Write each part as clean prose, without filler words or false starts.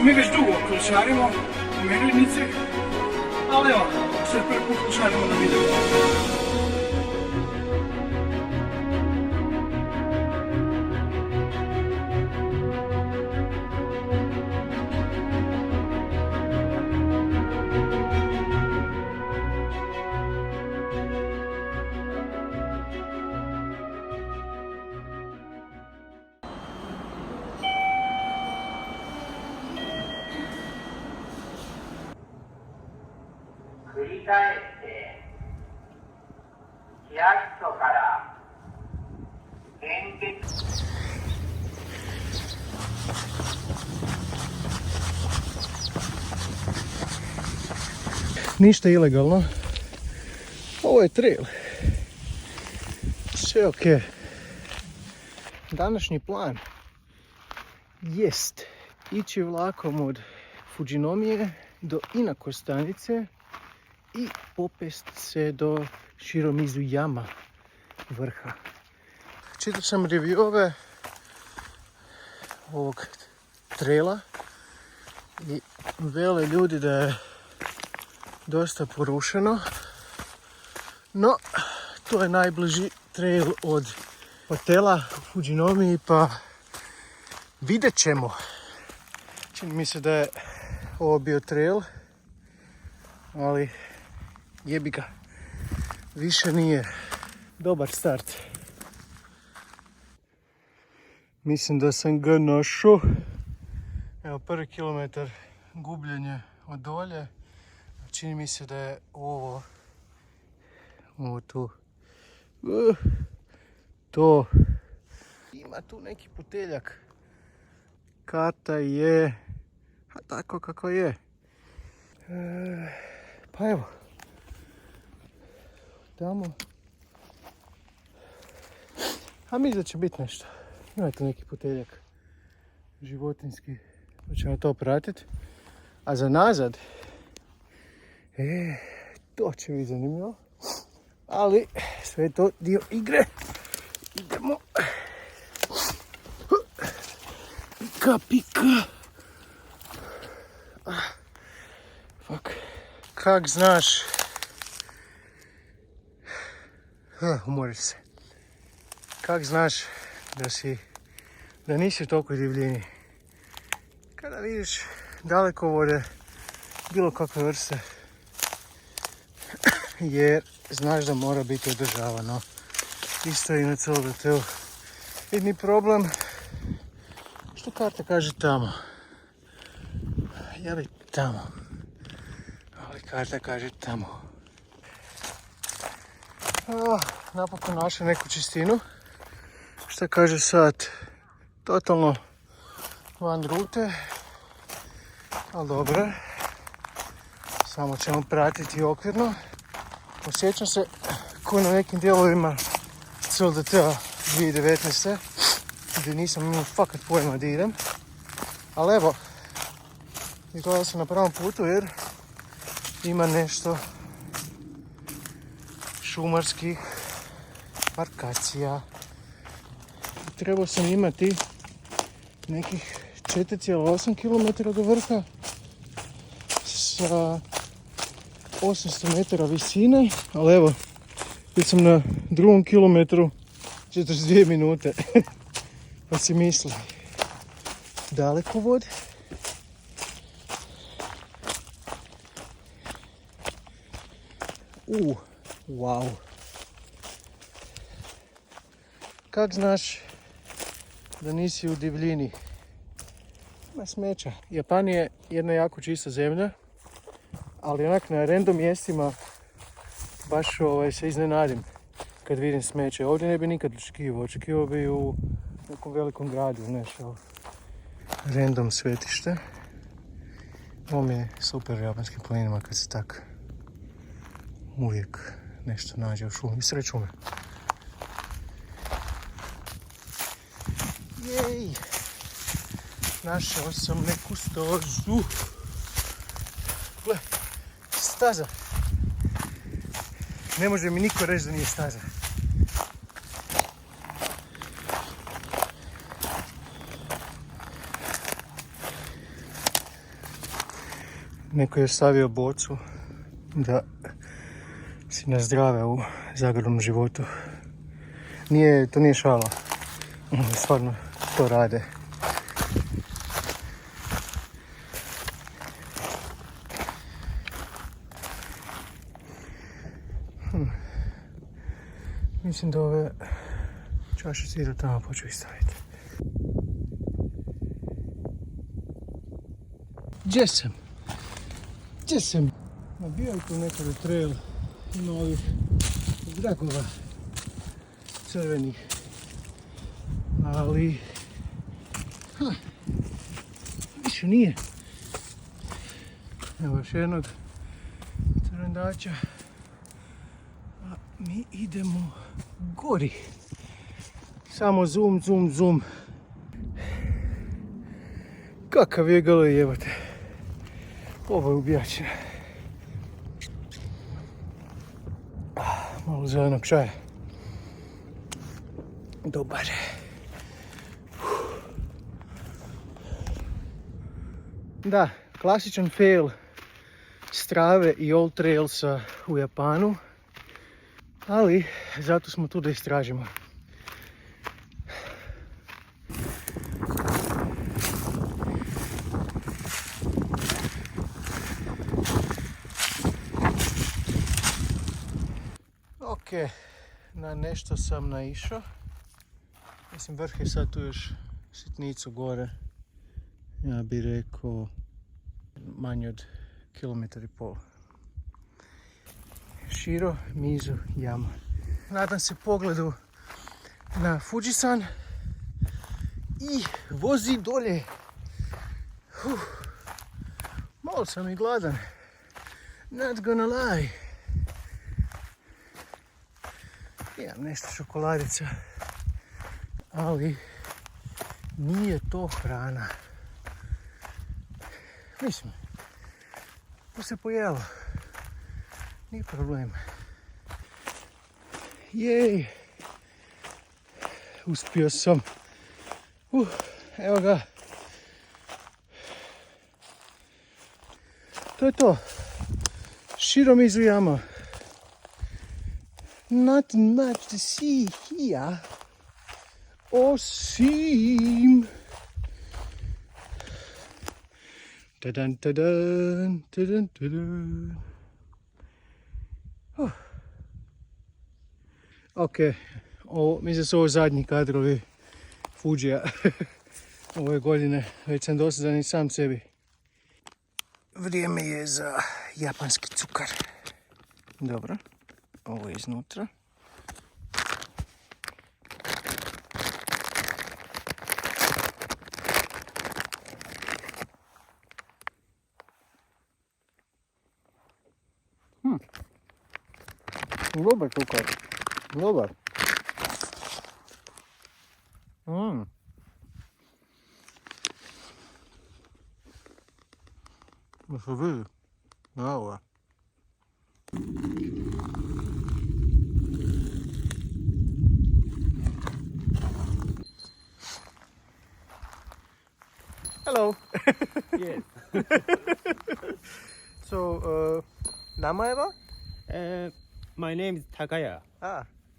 Mi već dugo klošarimo u Medvednici, ali evo, sad prvi put klošarimo na videu. Ništa ilegalno. Ovo je trail. Sve ok. Današnji plan jest ići vlakom od Fujinomije do Inako stanice i popest se do Shiromizuyama vrha. Čitao sam reviewove ovog traila i vele ljudi da je dosta porušeno, no to je najbliži trail od hotela u Fujinomiji, pa vidjet ćemo. Čini mi se da je ovo bio trail, ali jebi ga, više nije. Dobar start. Mislim da sam ga našao. Evo, prvi kilometar gubljenje od dolje. Čini mi se da je ovo tu. To. Ima tu neki puteljak. Karta je tako kako je. Pa evo. Tamo. A mislim da će biti nešto. Ima tu neki puteljak životinski. Pa ćemo to pratiti. A za nazad, to će biti zanimljivo. Ali sve je to dio igre. Idemo. Pika, pika. Fuck. Kak znaš? Umoriš se. Kak znaš da nisi toliko divljini? Kada vidiš dalekovode bilo kakve vrste, jer znaš da mora biti održavano. Isto i na CLBT-u. Jedni problem što karta kaže tamo. Ja bi tamo. Ali karta kaže tamo. Napokon našao neku čistinu. Šta kaže sat? Totalno van rute. Ali dobro. Samo ćemo pratiti okvirno. Osjećam se kao na nekim dijelovima CLDT-a 2019. gdje nisam imao fakat pojma da idem. Ali evo, izgleda sam na pravom putu jer ima nešto šumarskih markacija. Trebao sam imati nekih 4,8 km do vrha sa 800 metara visine, ali evo, već sam na drugom kilometru 42 minute. Pa si misli, dalekovod. Wow. Kak znaš da nisi u divljini? Ima smeća. Japan je jedna jako čista zemlja, ali onak na random mjestima baš se iznenadim kad vidim smeće. Ovdje ne bi nikad očekivao bi u nekom velikom gradu, nešto random svetište. Ovo mi je super u japanskim planinama kad se tak uvijek nešto nađe u šumi. Sred šume. Jej! Našao sam neku stazu. Gle, staza. Ne može mi niko reći da nije staza. Neko je stavio bocu da si nazdrave u zagradnom životu. To nije šala. Oni stvarno to rade. Mislim da ove čašice idu tamo, poču ih staviti. Gdje sam? Bio je tu nekada trail, ima ovih zrakova crvenih, ali više nije. Evo još jednog crvendača, a mi idemo gori. Samo zoom. Kakav je galej, jebate. Ovo je ubijačina. Malo zelenog čaja. Dobar. Da, klasičan fail Strave i Old Trailsa u Japanu. Ali, zato smo tu da istražimo. Ok, na nešto sam naišao. Mislim, vrh je sad tu još sitnicu gore. Ja bih rekao manje od 1,5 kilometra. Shiro Mizu Yama. Nadam se pogledu na Fujisan i vozi dolje. Malo sam i gladan. Not gonna lie. Imam nešto šokoladica, ali nije to hrana. Mislim, to se pojelo. Nije problem. Jej! Uspio sam. Evo ga. To je to. Shiro Mizu Yama. Nothing much to see here. Osim. Tadan. Ok, mislim da su ovo zadnji kadrovi Fujija ove godine. Već sam dosadan i sam sebi. Vrijeme je za japanski cukar. Dobro, ovo je iznutra. Dobar cukar. Dobar. Da se vidi. Evo ga. Hello. Yes. So, Namaeva? My name is Takaya.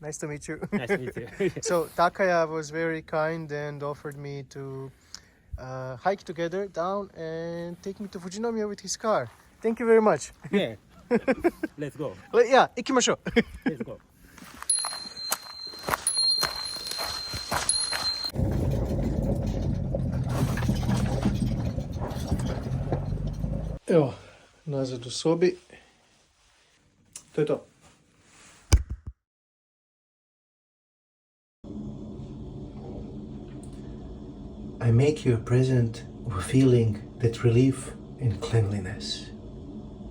Nice to meet you. Nice to meet you. So Takaya was very kind and offered me to hike together down and take me to Fujinomiya with his car. Thank you very much. Yeah. Let's go. Yeah, ikimashou. Let's go. Evo, nazad u sobi. To je to. I make you a present of a feeling that relief in cleanliness.